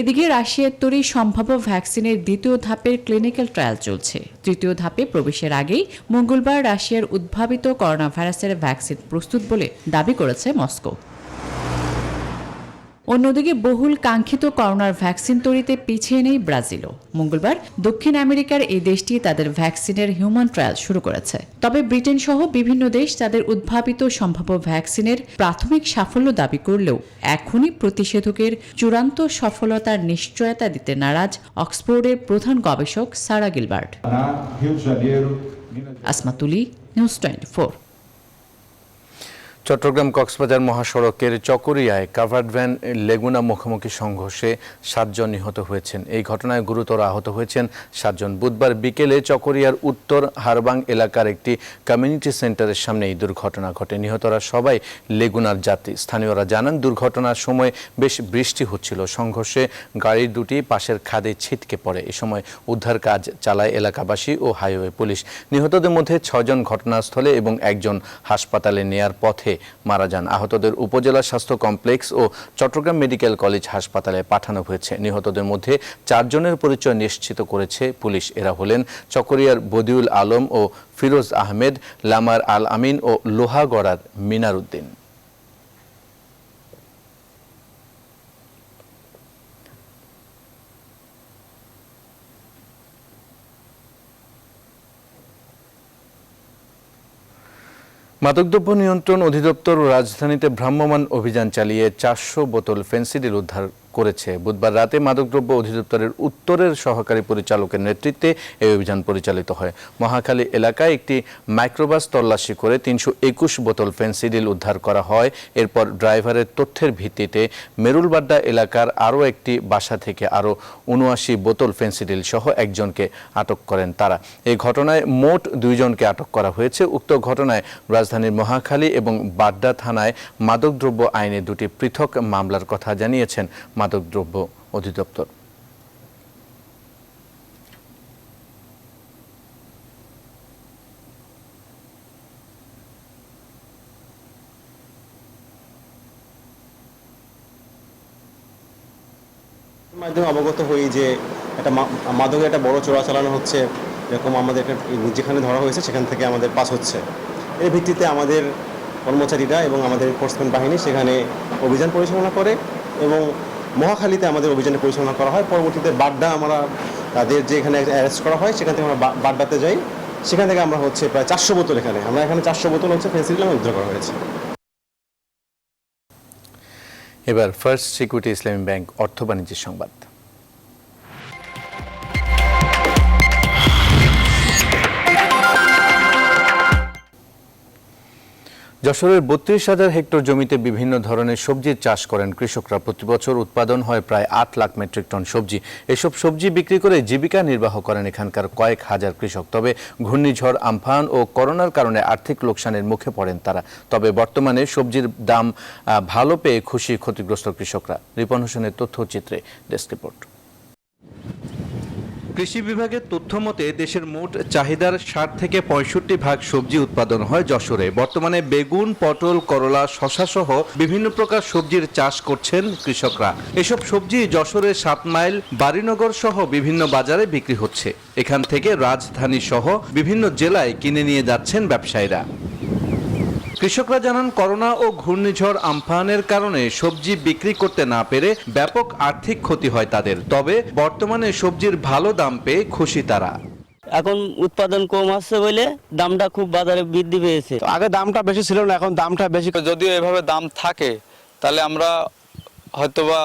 Speaker 9: এদিকে রাশিয়ার তৈরি সম্ভাব্য ভ্যাকসিনের দ্বিতীয় ধাপের ক্লিনিক্যাল ট্রায়াল চলছে। তৃতীয় ধাপে প্রবেশের আগেই মঙ্গলবার রাশিয়ার উদ্ভাবিত করোনা ভাইরাসের ভ্যাকসিন প্রস্তুত বলে দাবি করেছে মস্কো। অন্যদিকে বহুল কাঙ্ক্ষিত করোনার ভ্যাকসিন তৈরিতে পিছিয়ে নেই ব্রাজিলও। মঙ্গলবার দক্ষিণ আমেরিকার এই দেশটি তাদের ভ্যাকসিনের হিউম্যান ট্রায়াল শুরু করেছে। তবে ব্রিটেন সহ বিভিন্ন দেশ তাদের উদ্ভাবিত সম্ভাব্য ভ্যাকসিনের প্রাথমিক সাফল্য দাবি করলেও এখনই প্রতিষেধকের চূড়ান্ত সফলতার নিশ্চয়তা দিতে নারাজ অক্সফোর্ডের প্রধান গবেষক সারা গিলবার্ট। আসমাতুলি, নিউজ 24।
Speaker 1: চট্টগ্রাম কক্সবাজার মহাসড়কের চকরিয়ায় কাভার্ড ভ্যান লেগুনা মুখোমুখি সংঘর্ষে 7 জন নিহত হয়েছেন। এই ঘটনায় গুরুতর আহত হয়েছেন 7 জন। বুধবার বিকেলে চকরিয়ার উত্তর হারবাং এলাকার একটি কমিউনিটি সেন্টারের সামনে এই দুর্ঘটনা ঘটে। নিহতরা সবাই লেগুনার যাত্রী। স্থানীয়রা জানান দুর্ঘটনার সময় বেশ বৃষ্টি হচ্ছিল। সংঘর্ষে গাড়ি দুটি পাশের খাদে ছিটকে পড়ে। এ সময় উদ্ধার কাজ চালায় এলাকাবাসী ও হাইওয়ে পুলিশ। নিহতদের মধ্যে 6 জন ঘটনাস্থলে এবং 1 জন হাসপাতালে নেয়ার পথে মারা যান। আহতদের উপজেলা স্বাস্থ্য কমপ্লেক্স ও চট্টগ্রাম মেডিকেল কলেজ হাসপাতালে পাঠানো হয়েছে। নিহতদের মধ্যে 4 জনের পরিচয় নিশ্চিত করেছে পুলিশ। এরা হলেন চকরিয়ার বদিউল আলম ও ফিরোজ আহমেদ, লামার আল আমিন ও লোহাগড়ার মিনার উদ্দিন। মাদকদ্রব্য নিয়ন্ত্রণ অধিদপ্তর রাজধানীতে ভ্রাম্যমাণ অভিযান চালিয়ে 400 বোতল ফেন্সিডিল উদ্ধার করেছে। বুধবার রাতে মাদকদ্রব্য অধিদপ্তরের উত্তরের সহকারী পরিচালকের নেতৃত্বে এই অভিযান পরিচালিত হয়। মহাখালী এলাকায় একটি মাইক্রোবাস তল্লাশি করে 321 বোতল ফেনসিডিল উদ্ধার করা হয়। এরপর ড্রাইভারের তথ্যের ভিত্তিতে মেরুলবাড্ডা এলাকার আরও একটি বাসা থেকে আরও 79 বোতল ফেনসিডিল সহ একজনকে আটক করেন তারা। এই ঘটনায় মোট 2 জনকে আটক করা হয়েছে। উক্ত ঘটনায় রাজধানীর মহাখালী এবং বাড্ডা থানায় মাদকদ্রব্য আইনে 2টি পৃথক মামলার কথা জানিয়েছেন মাদকদ্রব্য অধিদপ্তর।
Speaker 4: মাধ্যমে অবগত হই যে একটা মাদকের একটা বড় চোরা চালানো হচ্ছে, এরকম আমাদের যেখানে ধরা হয়েছে সেখান থেকে আমাদের পাস হচ্ছে। এর ভিত্তিতে আমাদের কর্মচারীরা এবং আমাদের এনফোর্সমেন্ট বাহিনী সেখানে অভিযান পরিচালনা করে এবং মহাখালীতে আমাদের অভিযানে পরিচালনা করা হয়। পরবর্তীতে বাড্ডা আমরা তাদের যে এখানে অ্যারেস্ট করা হয় সেখান থেকে আমরা বাড্ডাতে যাই। সেখান থেকে আমরা প্রায় 400 বোতল এখানে 400 বোতল ফেনসিডিল উদ্ধার করা হয়েছে।
Speaker 1: এবার ফার্স্ট সিকিউরিটি ইসলামী ব্যাংক অর্থ বাণিজ্যের সংবাদ। যশোরের 32,000 হেক্টর জমিতে বিভিন্ন ধরনের সবজির চাষ করেন কৃষকরা। প্রতি বছর উৎপাদন হয় প্রায় 8 লাখ মেট্রিক টন সবজি। এসব সবজি বিক্রি করে জীবিকা নির্বাহ করেন এখানকার কয়েক হাজার কৃষক। তবে ঘূর্ণিঝড় আমফান ও করোনার কারণে আর্থিক লোকসানের মুখে পড়েন তারা। তবে বর্তমানে সবজির দাম ভালো পেয়ে খুশি ক্ষতিগ্রস্ত কৃষকরা। রিপন হোসেনের তথ্যচিত্রে ডেস্ক রিপোর্ট। কৃষি বিভাগের তথ্য মতে দেশের মোট চাহিদার 60 থেকে 65% সবজি উৎপাদন হয় যশোরে। বর্তমানে বেগুন, পটল, করলা, শসা সহ বিভিন্ন প্রকার সবজির চাষ করছেন কৃষকরা। এসব সবজি যশোরের 7 মাইল, বাড়িনগর সহ বিভিন্ন বাজারে বিক্রি হচ্ছে। এখান থেকে রাজধানী সহ বিভিন্ন জেলায় কিনে নিয়ে যাচ্ছেন ব্যবসায়ীরা। কৃষকরা জানান, করোনা ও ঘূর্ণিঝড় আমফানের কারণে সবজি বিক্রি করতে না পেরে ব্যাপক আর্থিক ক্ষতি হয় তাদের। তবে বর্তমানে সবজির ভালো দাম পেয়ে খুশি তারা।
Speaker 11: এখন উৎপাদন কম আসছে বলে দামটা খুব বাজারে বৃদ্ধি পেয়েছে।
Speaker 5: আগে দামটা বেশি ছিল না, এখন দামটা বেশি। যদিও এভাবে দাম থাকে তাহলে আমরা হয়তোবা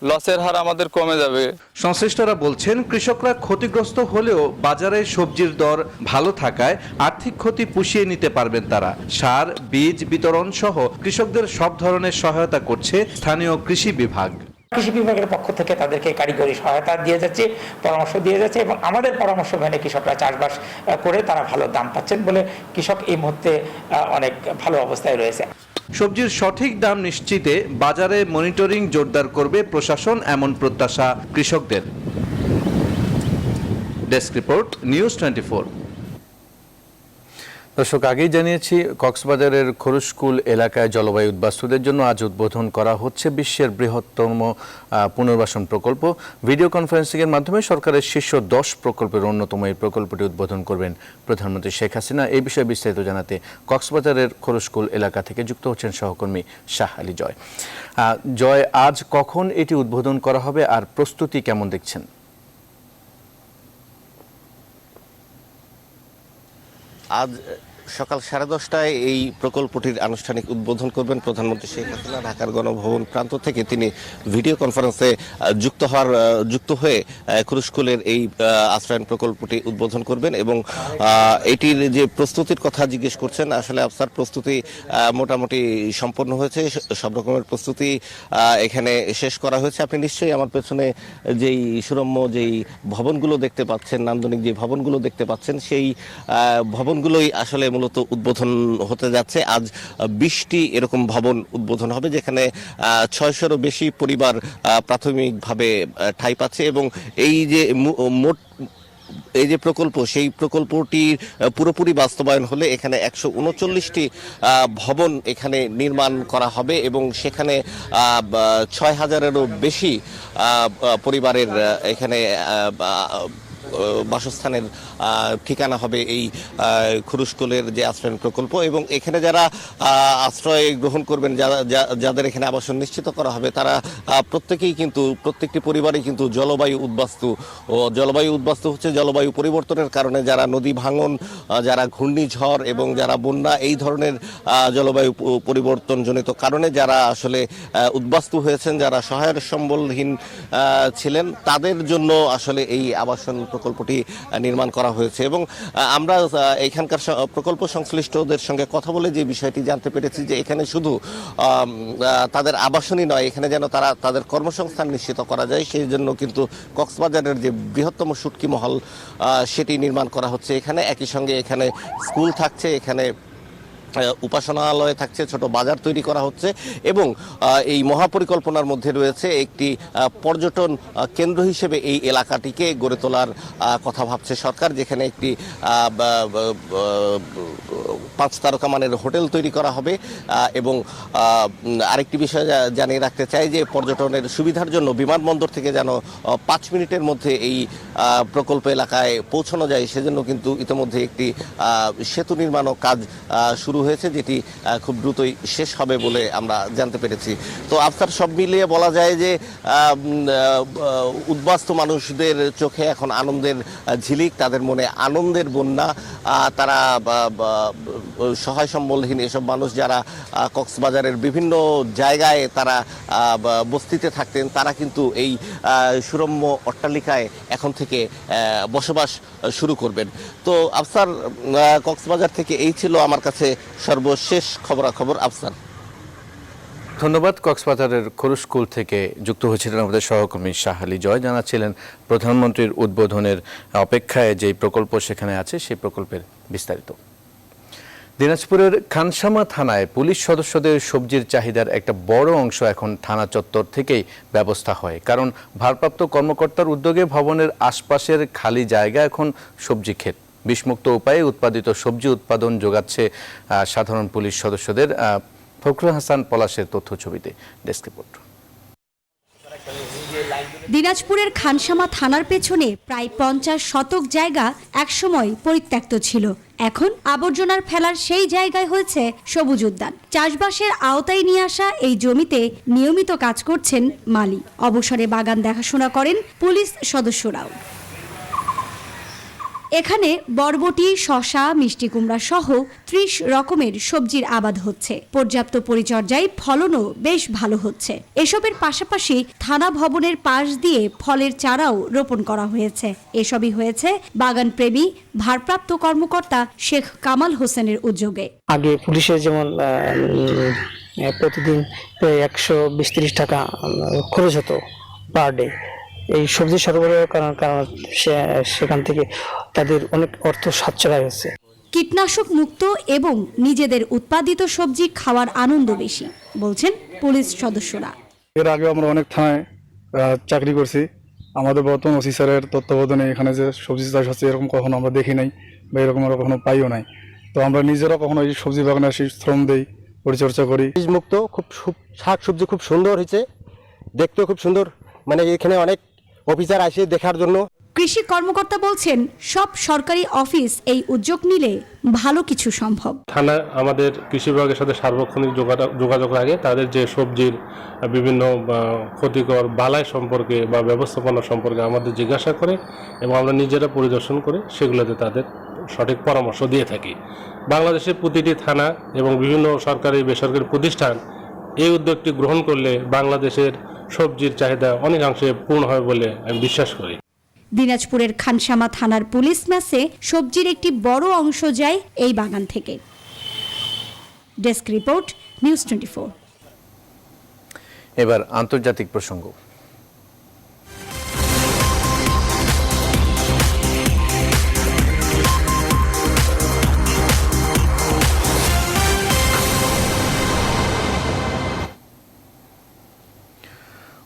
Speaker 5: লসের হার আমাদের কমে যাবে।
Speaker 1: সংশ্লিষ্টরা বলছেন, কৃষকরা ক্ষতিগ্রস্ত হলেও বাজারে সবজির দর ভালো থাকায় আর্থিক ক্ষতি পুষিয়ে নিতে পারবেন তারা। সার, বীজ বিতরণ সহ কৃষকদের সব ধরনের সহায়তা করছে স্থানীয় কৃষি বিভাগ।
Speaker 6: কৃষি বিভাগের পক্ষ থেকে তাদেরকে কারিগরি সহায়তা দিয়ে যাচ্ছে, পরামর্শ দিয়ে যাচ্ছে এবং আমাদের পরামর্শ মেনে কৃষকরা চাষবাস করে তারা ভালো দাম পাচ্ছেন বলে কৃষক এই মুহূর্তে অনেক ভালো অবস্থায় রয়েছে।
Speaker 1: সবজির সঠিক দাম নিশ্চিতে বাজারে মনিটরিং জোরদার করবে প্রশাসন, এমন প্রত্যাশা কৃষকদের। Desk report, news 24। দর্শক, আগেই জানিয়েছি কক্সবাজারের খরুশকুল এলাকায় জলবায়ু উদ্বাস্তুদের জন্য আজ উদ্বোধন করা হচ্ছে বিশ্বের বৃহত্তম পুনর্বাসন প্রকল্প। ভিডিও কনফারেন্সিংয়ের মাধ্যমে সরকারের শীর্ষ 10 প্রকল্পের অন্যতম এই প্রকল্পটি উদ্বোধন করবেন প্রধানমন্ত্রী শেখ হাসিনা। এই বিষয়ে বিস্তারিত জানাতে কক্সবাজারের খরুশকুল এলাকা থেকে যুক্ত হচ্ছেন সহকর্মী শাহ আলী জয়। জয়, আজ কখন এটি উদ্বোধন করা হবে আর প্রস্তুতি কেমন দেখছেন?
Speaker 7: আজ সকাল 10:30টায় এই প্রকল্পটির আনুষ্ঠানিক উদ্বোধন করবেন প্রধানমন্ত্রী শেখ হাসিনা। ঢাকার গণভবন প্রান্ত থেকে তিনি ভিডিও কনফারেন্সে যুক্ত হয়ে খরুশকুলের এই আশ্রয়ন প্রকল্পটি উদ্বোধন করবেন এবং এটির যে প্রস্তুতির কথা জিজ্ঞেস করছেন, আসলে আফসার প্রস্তুতি মোটামুটি সম্পন্ন হয়েছে। সব রকমের প্রস্তুতি এখানে শেষ করা হয়েছে। আপনি নিশ্চয়ই আমার পেছনে যেই সুরম্য যেই ভবনগুলো দেখতে পাচ্ছেন, নান্দনিক যে ভবনগুলো দেখতে পাচ্ছেন, সেই ভবনগুলোই আসলে মূলত উদ্বোধন হতে যাচ্ছে। আজ 20টি এরকম ভবন উদ্বোধন হবে, যেখানে 600-এরও বেশি পরিবার প্রাথমিকভাবে ঠাঁই পাচ্ছে এবং এই যে মোট এই যে প্রকল্প, সেই প্রকল্পটির পুরোপুরি বাস্তবায়ন হলে এখানে 139টি ভবন এখানে নির্মাণ করা হবে এবং সেখানে 6000-এরও বেশি পরিবারের এখানে বাসস্থানের ঠিকানা হবে এই খুরুশকুলের যে আশ্রয়ণ প্রকল্প, এবং এখানে যারা আশ্রয় গ্রহণ করবেন, যাদের এখানে আবাসন নিশ্চিত করা হবে, তারা প্রত্যেকেই কিন্তু প্রত্যেকটি পরিবারই কিন্তু জলবায়ু উদ্বাস্তু হচ্ছে জলবায়ু পরিবর্তনের কারণে যারা নদী ভাঙন, যারা ঘূর্ণিঝড় এবং যারা বন্যা, এই ধরনের জলবায়ু পরিবর্তনজনিত কারণে যারা আসলে উদ্বাস্তু হয়েছেন, যারা সহায়ক সম্বলহীন ছিলেন, তাদের জন্য আসলে এই আবাসন প্রকল্পটি নির্মাণ করা হয়েছে। এবং আমরা এখানকার প্রকল্প সংশ্লিষ্টদের সঙ্গে কথা বলে যে বিষয়টি জানতে পেরেছি যে এখানে শুধু তাদের আবাসনই নয়, এখানে যেন তারা তাদের কর্মসংস্থান নিশ্চিত করা যায়, সেই জন্য কিন্তু কক্সবাজারের যে বৃহত্তম শুটকি মহল সেটি নির্মাণ করা হচ্ছে এখানে। একই সঙ্গে এখানে স্কুল থাকছে, এখানে উপাসনালয় থাকছে, ছোট বাজার তৈরি করা হচ্ছে, এবং এই মহাপরিকল্পনার মধ্যে রয়েছে একটি পর্যটন কেন্দ্র হিসেবে এই এলাকাটিকে গড়ে তোলার কথা ভাবছে সরকার, যেখানে একটি 5 তারকা মানের হোটেল তৈরি করা হবে। এবং আরেকটি বিষয় জানিয়ে রাখতে চাই যে পর্যটনের সুবিধার জন্য বিমানবন্দর থেকে যেন 5 মিনিটের মধ্যে এই প্রকল্প এলাকায় পৌঁছানো যায়, সেজন্য কিন্তু ইতিমধ্যে একটি সেতু নির্মাণও কাজ শুরু হয়েছে, যেটি খুব দ্রুতই শেষ হবে বলে আমরা জানতে পেরেছি। তো আফসার, সব মিলিয়ে বলা যায় যে উদ্বাস্তু মানুষদের চোখে এখন আনন্দের ঝিলিক, তাদের মনে আনন্দের বন্যা। তারা সহায় সম্বলহীন এসব মানুষ যারা কক্সবাজারের বিভিন্ন জায়গায় তারা বস্তিতে থাকতেন, তারা কিন্তু এই সুরম্য অট্টালিকায় এখন থেকে বসবাস শুরু করবেন। তো আফসার, কক্সবাজার থেকে এই ছিল আমার কাছে সর্বশেষ খবরাখবর। আফসার,
Speaker 1: ধন্যবাদ। কক্সবাজারের খুরুশকুল থেকে যুক্ত হয়েছিলেন আমাদের সহকর্মী শাহ আলী জয়, জানাচ্ছিলেন প্রধানমন্ত্রীর উদ্বোধনের অপেক্ষায় যে প্রকল্প সেখানে আছে সেই প্রকল্পের বিস্তারিত। দিনাজপুরের খানসামা থানায় পুলিশ সদস্যদের সবজির চাহিদার একটা বড় অংশ এখন থানা চত্বর থেকেই ব্যবস্থা হয়, কারণ ভারপ্রাপ্ত কর্মকর্তার উদ্যোগে ভবনের আশপাশের খালি জায়গা এখন সবজি ক্ষেত। বিষমুক্ত উপায়ে উৎপাদিত সবজি উৎপাদন যোগাচ্ছে সাধারণ পুলিশ সদস্যদের। ফখরুল হাসান পলাশের তথ্য ছবিতে ডেস্ক রিপোর্ট।
Speaker 8: দিনাজপুরের খানসামা থানার পেছনে প্রায় 50 শতক জায়গা একসময় পরিত্যক্ত ছিল, এখন আবর্জনার ফেলার সেই জায়গায় হয়েছে সবুজ উদ্যান। চাষবাসের আওতায় নিয়ে আসা এই জমিতে নিয়মিত কাজ করছেন মালি, অবসরে বাগান দেখাশোনা করেন পুলিশ সদস্যরাও। এখানে বরবটি, শসা, মিষ্টি কুমড়া সহ 30 রকমের সবজির আবাদ হচ্ছে। পর্যাপ্ত পরিচর্যায় ফলনও বেশ ভালো হচ্ছে। এসবের পাশাপাশি থানা ভবনের পাশ দিয়ে ফলের চারাও রোপণ করা হয়েছে। এসবই হয়েছে বাগান প্রেমী ভারপ্রাপ্ত কর্মকর্তা শেখ কামাল হোসেনের উদ্যোগে।
Speaker 10: আগে পুলিশের যেমন প্রতিদিন 120-30 টাকা খরচ হতো পার ডে এই সবজি সরবরাহের কারণ সেখান থেকে তাদের অনেক অর্থ সাশ্রয় হচ্ছে।
Speaker 8: কীটনাশক মুক্ত এবং নিজেদের উৎপাদিত সবজি খাওয়ার আনন্দ বেশি, বলছেন পুলিশ সদস্যরা।
Speaker 23: এর আগে আমরা অনেক থানায় চাকরি করছি, আমাদের বর্তমান ওসি স্যারের তত্ত্বাবধানে এখানে যে সবজি চাষ হচ্ছে এরকম কখনো আমরা দেখি নাই বা এরকম আমরা কখনো পাইও নাই। তো আমরা নিজেরা কখনো এই সবজি বাগানে আসি, শ্রম দেই, পরিচর্যা করি।
Speaker 4: মুক্ত খুব শাক সবজি খুব সুন্দর হয়েছে, দেখতেও খুব সুন্দর, মানে এখানে অনেক অফিসার আসে দেখার জন্য।
Speaker 8: কৃষি কর্মকর্তা বলছেন সব সরকারি অফিস এই উদ্যোগ নিলে ভালো কিছু সম্ভব।
Speaker 12: থানা আমাদের কৃষি বিভাগের সাথে সার্বক্ষণিক যোগাযোগ রাখে, তাদের যে সবজির বিভিন্ন ক্ষতিকর বালাই সম্পর্কে বা ব্যবস্থাপনা সম্পর্কে আমাদের জিজ্ঞাসা করে এবং আমরা নিজেরা পরিদর্শন করে সেগুলোতে তাদের সঠিক পরামর্শ দিয়ে থাকি। বাংলাদেশের প্রতিটি থানা এবং বিভিন্ন সরকারি বেসরকারি প্রতিষ্ঠান এই উদ্যোগটি গ্রহণ করলে বাংলাদেশের সবজির চাহিদা অনেকাংশে পূর্ণ হবে বলে আমি বিশ্বাস করি।
Speaker 8: দিনাজপুরের খানসামা থানার পুলিশ ম্যাচে সবজির একটি বড় অংশ যায় এই বাগান থেকে। Desk report, news 24।
Speaker 1: এবার আন্তর্জাতিক প্রসঙ্গ।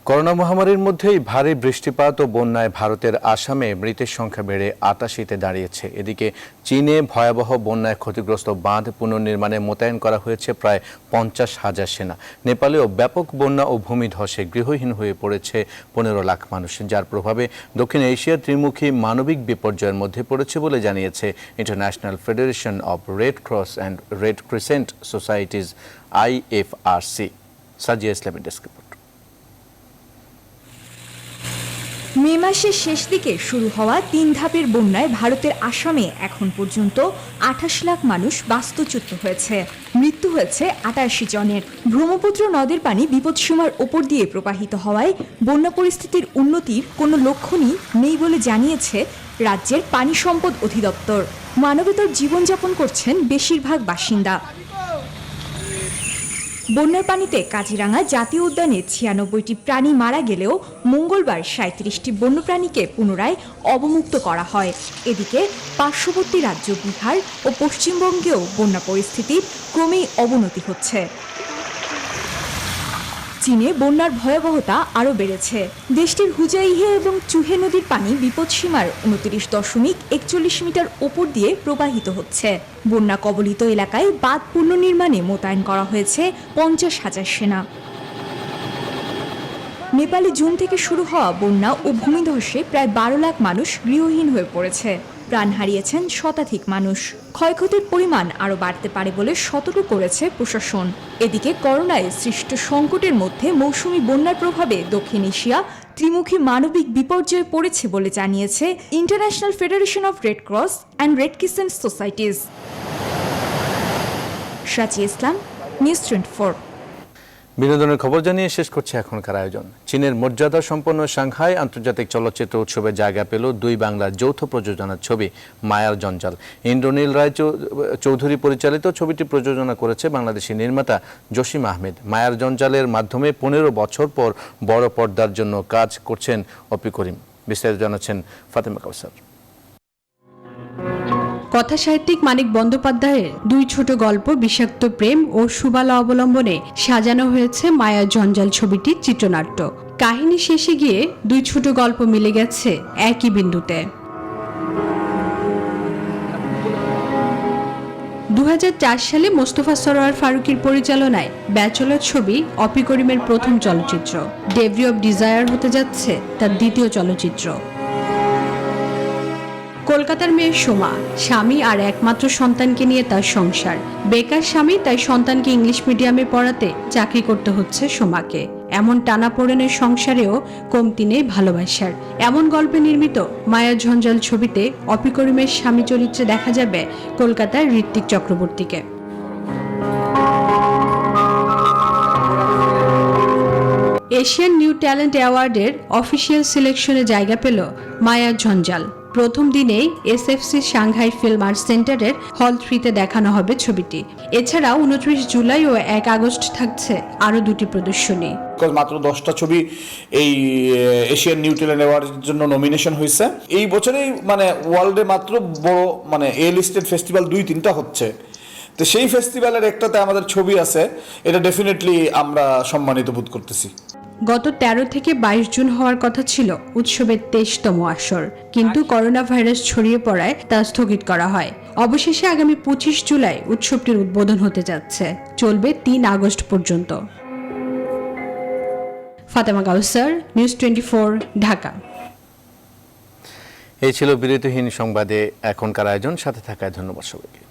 Speaker 1: করোনা মহামারীর মধ্যেই ভারী বৃষ্টিপাত ও বন্যায় ভারতের আসামে মৃতের সংখ্যা বেড়ে ৮৮-তে দাঁড়িয়েছে। এদিকে চীনে ভয়াবহ বন্যায় ক্ষতিগ্রস্ত বাঁধ পুনর্নির্মাণে মোতায়েন করা হয়েছে প্রায় ৫০,০০০ সেনা। নেপালেও ব্যাপক বন্যা ও ভূমিধসে গৃহহীন হয়ে পড়েছে ১৫ লাখ মানুষ, যার প্রভাবে দক্ষিণ এশিয়া ত্রিমুখী মানবিক বিপর্যয়ের মধ্যে পড়েছে বলে জানিয়েছে international federation of red cross and red crescent societies IFRC। সাজিয়া ইসলামের ডেস্ক রিপোর্ট।
Speaker 8: মে মাসের শেষ দিকে শুরু হওয়া ৩ ধাপের বন্যায় ভারতের আসামে এখন পর্যন্ত ২৮ লাখ মানুষ বাস্তুচ্যুত হয়েছে। মৃত্যু হয়েছে ৮৮ জনের। ব্রহ্মপুত্র নদের পানি বিপদসীমার ওপর দিয়ে প্রবাহিত হওয়ায় বন্যা পরিস্থিতির উন্নতির কোনো লক্ষণই নেই বলে জানিয়েছে রাজ্যের পানি সম্পদ অধিদপ্তর। মানবেতর জীবনযাপন করছেন বেশিরভাগ বাসিন্দা। বন্যার পানিতে কাজিরাঙ্গা জাতীয় উদ্যানে ৯৬টি প্রাণী মারা গেলেও মঙ্গলবার ৩৭টি বন্যপ্রাণীকে পুনরায় অবমুক্ত করা হয়। এদিকে পার্শ্ববর্তী রাজ্য বিহার ও পশ্চিমবঙ্গেও বন্যা পরিস্থিতির ক্রমেই অবনতি হচ্ছে। চীনে বন্যার ভয়াবহতা আরও বেড়েছে। দেশটির হুজাইহে এবং চুহে নদীর পানি বিপদসীমার ২৯.৪১ মিটার ওপর দিয়ে প্রবাহিত হচ্ছে। বন্যা কবলিত এলাকায় বাঁধ পুনর্নির্মাণে মোতায়েন করা হয়েছে ৫০,০০০ সেনা। নেপালে জুন থেকে শুরু হওয়া বন্যা ও ভূমিধসে প্রায় ১২ লাখ মানুষ গৃহহীন হয়ে পড়েছে। প্রাণ হারিয়েছেন শতাধিক মানুষ। ক্ষয়ক্ষতির পরিমাণ আরও বাড়তে পারে বলে সতর্ক করেছে প্রশাসন। এদিকে করোনায় সৃষ্ট সংকটের মধ্যে মৌসুমি বন্যার প্রভাবে দক্ষিণ এশিয়া ত্রিমুখী মানবিক বিপর্যয়ে পড়েছে বলে জানিয়েছে international federation of red cross and red crescent societies. Sajia Islam, news 24।
Speaker 1: বিনোদনের খবর জানিয়ে শেষ করছে এখনকার আয়োজন। চীনের মর্যাদা সম্পন্ন সাংহাই আন্তর্জাতিক চলচ্চিত্র উৎসবে জায়গা পেল ২ বাংলার যৌথ প্রযোজনার ছবি মায়ার জঞ্জাল। ইন্দ্রনীল রায় চৌধুরী পরিচালিত ছবিটি প্রযোজনা করেছে বাংলাদেশি নির্মাতা জসিম আহমেদ। মায়ার জঞ্জালের মাধ্যমে ১৫ বছর পর বড় পর্দার জন্য কাজ করছেন অপি করিম। বিস্তারিত জানাচ্ছেন ফাতেমা কাউসার।
Speaker 13: কথাসাহিত্যিক মানিক বন্দ্যোপাধ্যায়ের ২ ছোট গল্প বিষাক্ত প্রেম ও সুবালা অবলম্বনে সাজানো হয়েছে মায়া জঞ্জাল ছবিটির চিত্রনাট্য। কাহিনী শেষে গিয়ে ২ ছোট গল্প মিলে গেছে একই বিন্দুতে। ২০০৪ সালে মোস্তফা সরোয়ার ফারুকীর পরিচালনায় ব্যাচেলর ছবি অপি করিমের প্রথম চলচ্চিত্র। ডেভরি অব ডিজায়ার হতে যাচ্ছে তার দ্বিতীয় চলচ্চিত্র। কলকাতার মেয়ে সোমা, স্বামী আর একমাত্র সন্তানকে নিয়ে তার সংসার। বেকার স্বামী, তাই সন্তানকে ইংলিশ মিডিয়ামে পড়াতে চাকরি করতে হচ্ছে সোমাকে। এমন টানাপোড়েনের সংসারেও কমতি নেই ভালোবাসার। এমন গল্পে নির্মিত মায়া জঞ্জাল ছবিতে অপি করিমের স্বামী চরিত্রে দেখা যাবে কলকাতার ঋত্বিক চক্রবর্তীকে। এশিয়ান নিউ ট্যালেন্ট অ্যাওয়ার্ডের অফিসিয়াল সিলেকশনে জায়গা পেল মায়া জঞ্জাল। প্রথম দিনেই এসএফসি সাংহাই ফিল্ম আর্ট সেন্টারের হল 3-তে দেখানো হবে ছবিটি। এছাড়াও 29 জুলাই ও ১ আগস্ট থাকছে আরও 2টি প্রদর্শনী।
Speaker 14: মাত্র 10টা ছবি এই এশিয়ান নিউ ট্যালেন্ট অ্যাওয়ার্ডের জন্য নমিনেশন হয়েছে। এই বছরেই ওয়ার্ল্ডে মাত্র বড় এ লিস্টেড ফেস্টিভ্যাল 2-3টা হচ্ছে। তো সেই ফেস্টিভ্যালের একটাতে আমাদের ছবি আছে, এটা ডেফিনেটলি আমরা সম্মানিত বোধ করতেছি।
Speaker 13: গত 13 থেকে 22 জুন হওয়ার কথা ছিল উৎসবের 23তম আসর, কিন্তু করোনা ভাইরাস ছড়িয়ে পড়ায় তা স্থগিত করা হয়। অবশেষে আগামী 25 জুলাই উৎসবটির উদ্বোধন হতে যাচ্ছে, চলবে 3 আগস্ট পর্যন্ত। ফাতেমা কাউসার, নিউজ 24, ঢাকা।
Speaker 1: এই ছিল বিরতিহীন সংবাদে এখনকার আয়োজন। সাথে থাকায় ধন্যবাদ সবাইকে।